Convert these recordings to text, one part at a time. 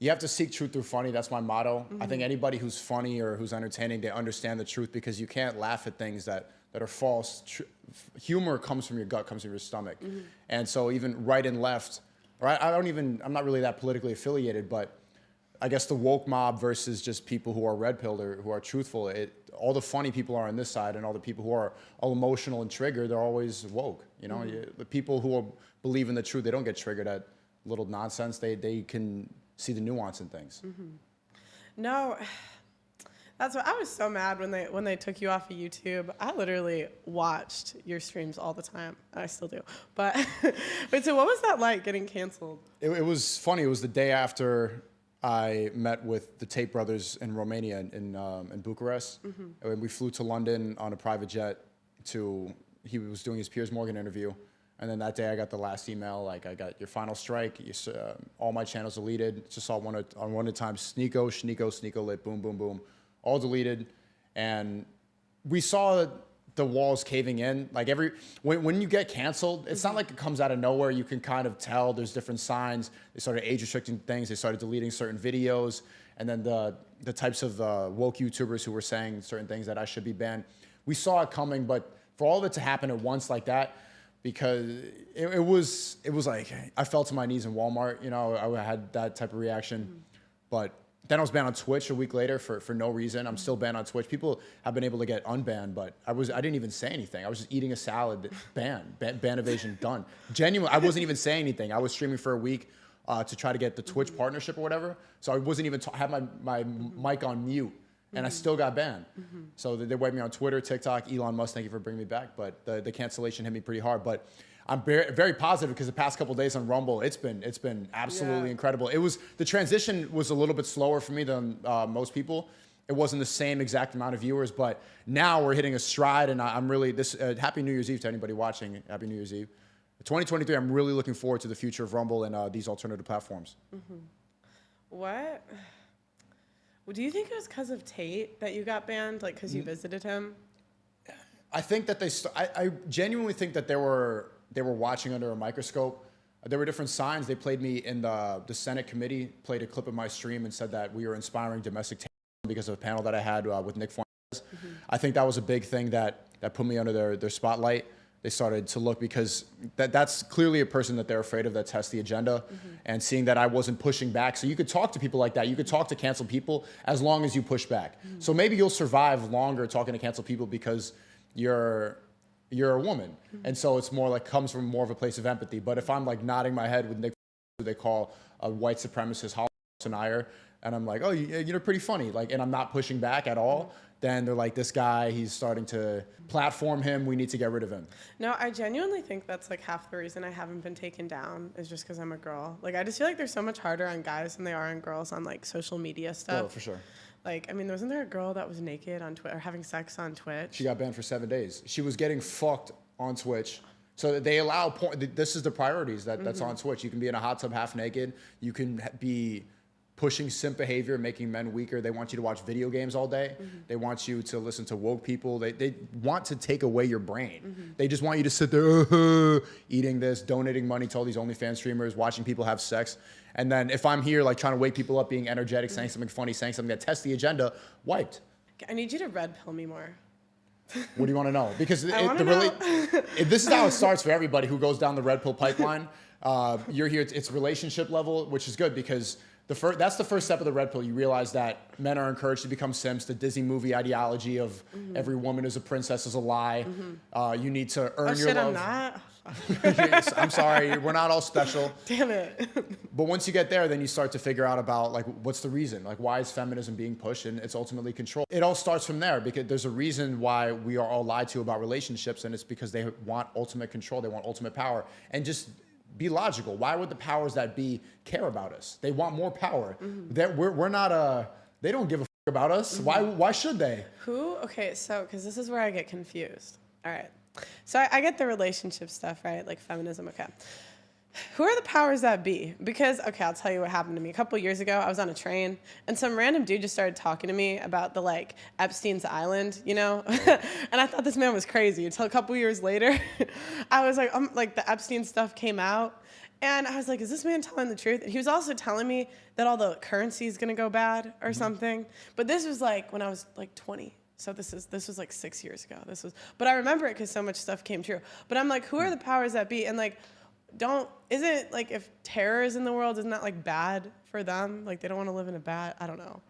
you have to seek truth through funny. That's my motto. I think anybody who's funny or who's entertaining, they understand the truth, because you can't laugh at things that are false. Humor comes from your gut, comes from your stomach. And so even right and left, or I'm not really that politically affiliated, but I guess the woke mob versus just people who are red-pilled or who are truthful, all the funny people are on this side, and all the people who are all emotional and triggered, they're always woke. You know, the people who believe in the truth, they don't get triggered at little nonsense. They can see the nuance in things. No, that's what I was so mad when they took you off of YouTube. I literally watched your streams all the time. I still do. But wait, so what was that like, getting canceled? It was funny. It was the day after I met with the Tate brothers in Romania, in Bucharest. And we flew to London on a private jet he was doing his Piers Morgan interview. And then that day I got the last email, like, I got your final strike, all my channels deleted. Just saw one at a time, SNEAKO lit, boom, boom, boom, all deleted. And we saw the walls caving in. Like when you get canceled, it's not like it comes out of nowhere. You can kind of tell there's different signs. They started age restricting things. They started deleting certain videos. And then the types of woke YouTubers who were saying certain things that I should be banned. We saw it coming, but for all of it to happen at once like that, because it was like, I fell to my knees in Walmart, you know, I had that type of reaction. But then I was banned on Twitch a week later for no reason. I'm still banned on Twitch. People have been able to get unbanned, but I didn't even say anything. I was just eating a salad, ban evasion, done. Genuinely, I wasn't even saying anything. I was streaming for a week to try to get the Twitch partnership or whatever. So I wasn't even, had my mic on mute, and I still got banned. So they wiped me on Twitter, TikTok, Elon Musk, thank you for bringing me back. But the cancellation hit me pretty hard. But I'm very positive, because the past couple of days on Rumble, it's been absolutely incredible. The transition was a little bit slower for me than most people. It wasn't the same exact amount of viewers, but now we're hitting a stride, and I'm really, Happy New Year's Eve to anybody watching. Happy New Year's Eve. 2023, I'm really looking forward to the future of Rumble and these alternative platforms. What? Well, do you think it was because of Tate that you got banned, like because you visited him? I think that I genuinely think that they were watching under a microscope. There were different signs. They played me in the Senate committee, played a clip of my stream and said that we were inspiring domestic terrorism because of a panel that I had with Nick Fuentes. I think that was a big thing that put me under their spotlight. They started to look, because that's clearly a person that they're afraid of, that tests the agenda. And seeing that I wasn't pushing back. So you could talk to people like that. You could talk to canceled people as long as you push back. So maybe you'll survive longer talking to canceled people because you're a woman. And so it's more like, comes from more of a place of empathy. But if I'm like nodding my head with Nick, who they call a white supremacist denier, and I'm like, oh, you're pretty funny, like, and I'm not pushing back at all, then they're like, this guy, he's starting to platform him, we need to get rid of him. No, I genuinely think that's like half the reason I haven't been taken down, is just because I'm a girl. Like, I just feel like they're so much harder on guys than they are on girls on like social media stuff. Oh, for sure. Like, I mean, wasn't there a girl that was naked on Twitch or having sex on Twitch? She got banned for 7 days. She was getting fucked on Twitch. So they allow this is the priorities that's on Twitch. You can be in a hot tub half naked. You can be pushing simp behavior, making men weaker. They want you to watch video games all day. They want you to listen to woke people. They want to take away your brain. They just want you to sit there eating this, donating money to all these OnlyFans streamers, watching people have sex. And then if I'm here like trying to wake people up, being energetic, saying something funny, saying something that tests the agenda, wiped. I need you to red pill me more. What do you want to know? Because this is how it starts for everybody who goes down the red pill pipeline. You're here, it's relationship level, which is good, because that's the first step of the red pill. You realize that men are encouraged to become simps. The Disney movie ideology of every woman is a princess is a lie. You need to earn your love. I'm not. I'm sorry, we're not all special. Damn it. But once you get there, then you start to figure out about like, what's the reason? Like, why is feminism being pushed? And it's ultimately control. It all starts from there, because there's a reason why we are all lied to about relationships, and it's because they want ultimate control. They want ultimate power. And just be logical. Why would the powers that be care about us? They want more power. We're not they don't give a fuck about us. Why should they? Okay, so, because this is where I get confused. All right. So I get the relationship stuff, right? Like feminism, okay. Who are the powers that be? Because, okay, I'll tell you what happened to me. A couple years ago, I was on a train, and some random dude just started talking to me about the, like, Epstein's Island, you know? And I thought this man was crazy until a couple years later. I was like, the Epstein stuff came out, And I was like, is this man telling the truth? And he was also telling me that all the currency is going to go bad or something. But this was like when I was like 20. So this was like 6 years ago. But I remember it because so much stuff came true. But I'm like, who are the powers that be? And like, isn't like if terror is in the world, isn't that like bad for them? Like they don't want to live in I don't know.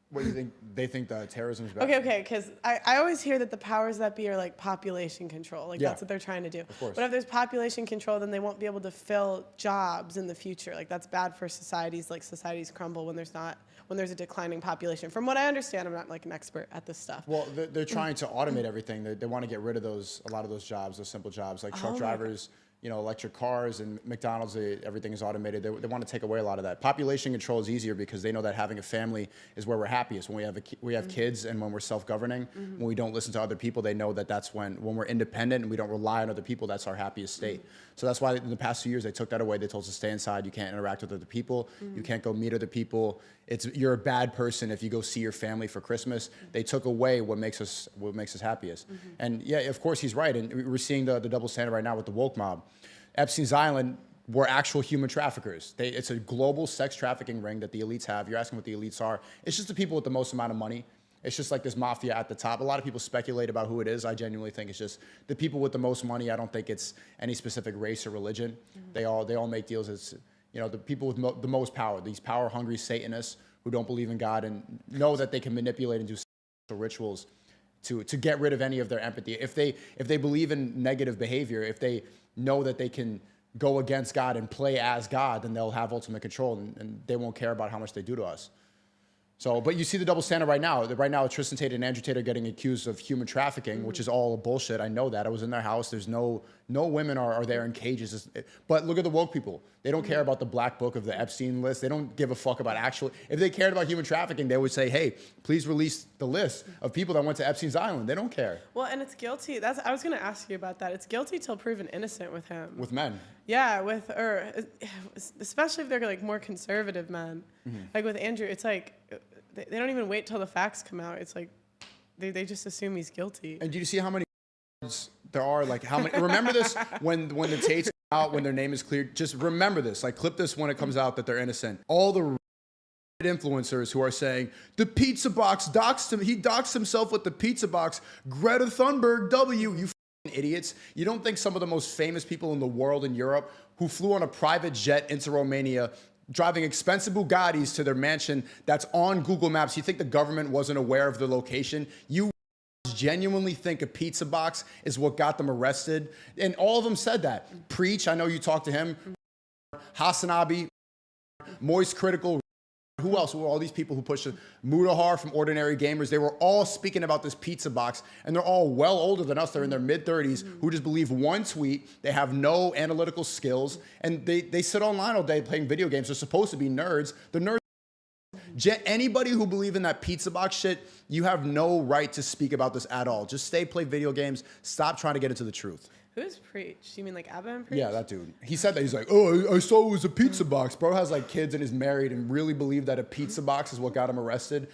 What do you think? They think that terrorism is bad? Okay, because I always hear that the powers that be are like population control. Like that's what they're trying to do. Of course. But if there's population control, then they won't be able to fill jobs in the future. Like that's bad for societies. Like societies crumble when there's a declining population. From what I understand, I'm not like an expert at this stuff. Well, they're trying to automate everything. They want to get rid of a lot of those jobs, those simple jobs, like truck drivers. You know, electric cars and McDonald's, everything is automated. They want to take away a lot of that. Population control is easier because they know that having a family is where we're happiest. When we have kids and when we're self-governing, when we don't listen to other people, they know that that's when we're independent and we don't rely on other people, that's our happiest state. So that's why in the past 2 years, they took that away. They told us to stay inside. You can't interact with other people. You can't go meet other people. You're a bad person if you go see your family for Christmas. They took away what makes us happiest. And yeah, of course, he's right. And we're seeing the double standard right now with the woke mob. Epstein's Island were actual human traffickers. It's a global sex trafficking ring that the elites have. You're asking what the elites are. It's just the people with the most amount of money. It's just like this mafia at the top. A lot of people speculate about who it is. I genuinely think it's just the people with the most money. I don't think it's any specific race or religion. They all make deals. It's, you know, the people with the most power, these power-hungry Satanists who don't believe in God and know that they can manipulate and do rituals to get rid of any of their empathy. If they believe in negative behavior, if they know that they can go against God and play as God, then they'll have ultimate control and they won't care about how much they do to us. So, but you see the double standard right now. Right now, Tristan Tate and Andrew Tate are getting accused of human trafficking, which is all bullshit. I know that. I was in their house. There's no women are there in cages. But look at the woke people. They don't care about the black book of the Epstein list. They don't give a fuck about if they cared about human trafficking, they would say, hey, please release the list of people that went to Epstein's Island. They don't care. Well, and it's guilty. I was going to ask you about that. It's guilty till proven innocent with him. With men. Yeah, especially if they're like more conservative men. Like with Andrew, it's like they don't even wait till the facts come out. It's like they just assume he's guilty. And do you see how many there are? Like how many? Remember this when the Tates come out, when their name is cleared. Just remember this. Like clip this when it comes out that they're innocent. All the influencers who are saying the pizza box doxed him. He doxed himself with the pizza box. Greta Thunberg, you idiots. You don't think some of the most famous people in the world in Europe who flew on a private jet into Romania, driving expensive Bugattis to their mansion that's on Google Maps, you think the government wasn't aware of the location? You genuinely think a pizza box is what got them arrested? And all of them said that. Preach, I know you talked to him. Hasanabi, Moist Critical. Who else were all these people who pushed it? Mudahar from Ordinary Gamers. They were all speaking about this pizza box, and they're all well older than us. They're in their mid-30s who just believe one tweet. They have no analytical skills, and they sit online all day playing video games. They're supposed to be nerds. They're nerds. Anybody who believes in that pizza box shit, you have no right to speak about this at all. Just play video games. Stop trying to get into the truth. Who's Preach? You mean like Abba and Preach? Yeah, that dude. He said that. He's like, oh, I saw it was a pizza box. Bro has like kids and is married and really believed that a pizza box is what got him arrested.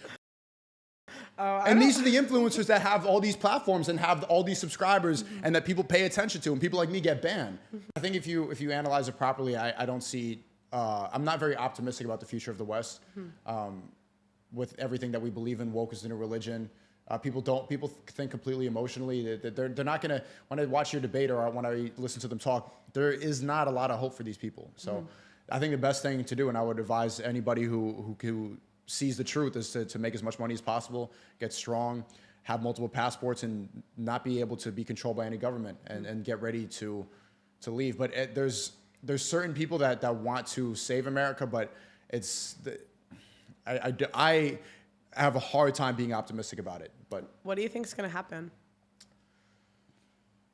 And these are the influencers that have all these platforms and have all these subscribers and that people pay attention to, and people like me get banned. I think if you analyze it properly, I don't see, I'm not very optimistic about the future of the West. With everything that we believe in, woke is in a religion. People think completely emotionally. They're not gonna, when I watch your debate or when I listen to them talk, there is not a lot of hope for these people. So I think the best thing to do, and I would advise anybody who sees the truth, is to make as much money as possible, get strong, have multiple passports, and not be able to be controlled by any government, and get ready to leave. But there's certain people that want to save America, but I have a hard time being optimistic about it. But what do you think is going to happen?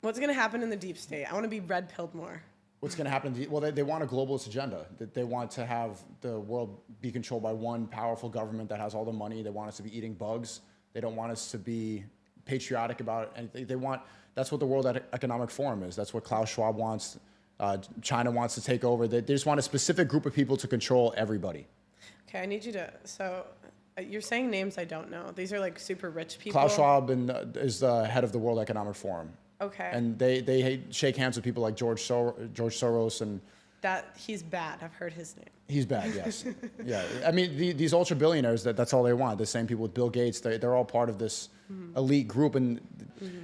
What's going to happen in the deep state? I want to be red-pilled more. What's going to happen? Well, they want a globalist agenda. They want to have the world be controlled by one powerful government that has all the money. They want us to be eating bugs. They don't want us to be patriotic about anything. That's what the World Economic Forum is. That's what Klaus Schwab wants. China wants to take over. They just want a specific group of people to control everybody. Okay, I need you to, you're saying names I don't know. These are like super rich people. Klaus Schwab is the head of the World Economic Forum. Okay. And they shake hands with people like George Soros and that he's bad. I've heard his name. He's bad, yes. Yeah, I mean, these ultra billionaires, that's all they want. The same people with Bill Gates, they're all part of this elite group. And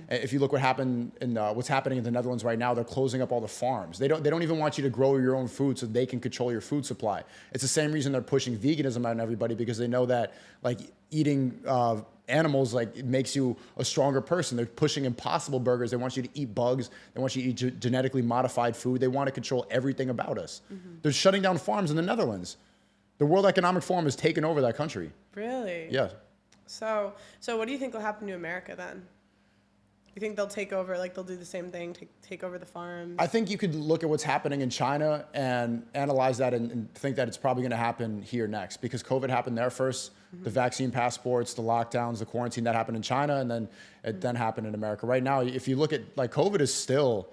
if you look what happened in what's happening in the Netherlands right now, they're closing up all the farms. They don't even want you to grow your own food so they can control your food supply. It's the same reason they're pushing veganism on everybody, because they know that like eating animals like it makes you a stronger person. They're pushing Impossible Burgers. They want you to eat bugs. They want you to eat genetically modified food. They want to control everything about us. They're shutting down farms in the Netherlands. The World Economic Forum has taken over that country. Really? Yeah. So what do you think will happen to America then? You think they'll take over, like they'll do the same thing, take over the farms? I think you could look at what's happening in China and analyze that and think that it's probably going to happen here next, because COVID happened there first. The vaccine passports, the lockdowns, the quarantine, that happened in China, and then it then happened in America. Right now, if you look at, like, COVID is still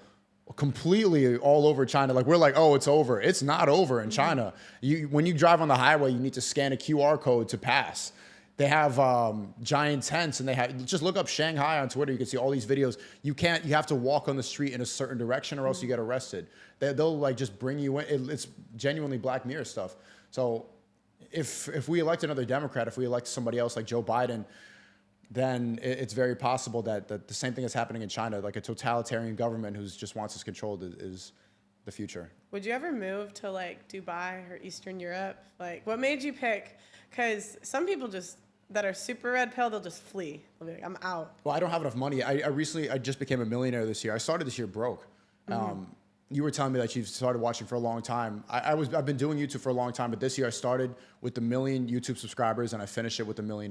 completely all over China. Like, we're like, oh, it's over. It's not over in China. When you drive on the highway, you need to scan a QR code to pass. They have giant tents, and they have, just look up Shanghai on Twitter. You can see all these videos. You have to walk on the street in a certain direction or else you get arrested. They'll like just bring you in. It's genuinely Black Mirror stuff. So if we elect another Democrat, if we elect somebody else like Joe Biden, then it's very possible that the same thing is happening in China, like a totalitarian government who just wants us controlled is the future. Would you ever move to like Dubai or Eastern Europe? Like, what made you pick? Because some people that are super red pill, they'll just flee. They'll be like, I'm out. Well, I don't have enough money. I just became a millionaire this year. I started this year broke. You were telling me that you've started watching for a long time. I've been doing YouTube for a long time, but this year I started with 1 million YouTube subscribers, and I finished it with $1 million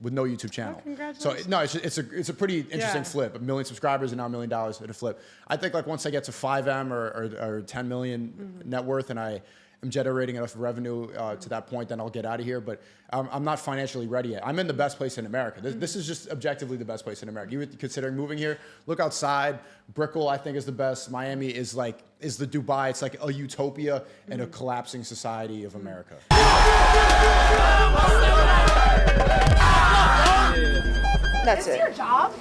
with no YouTube channel. Oh, congratulations. So no, it's a pretty interesting flip. 1 million subscribers and now $1 million at a flip. I think like once I get to 5M or 10 million net worth, and I am generating enough revenue to that point, then I'll get out of here. But I'm not financially ready yet. I'm in the best place in America. This is just objectively the best place in America. You were considering moving here? Look outside. Brickell, I think, is the best. Miami is the Dubai. It's like a utopia and a collapsing society of America. That's it. Your job?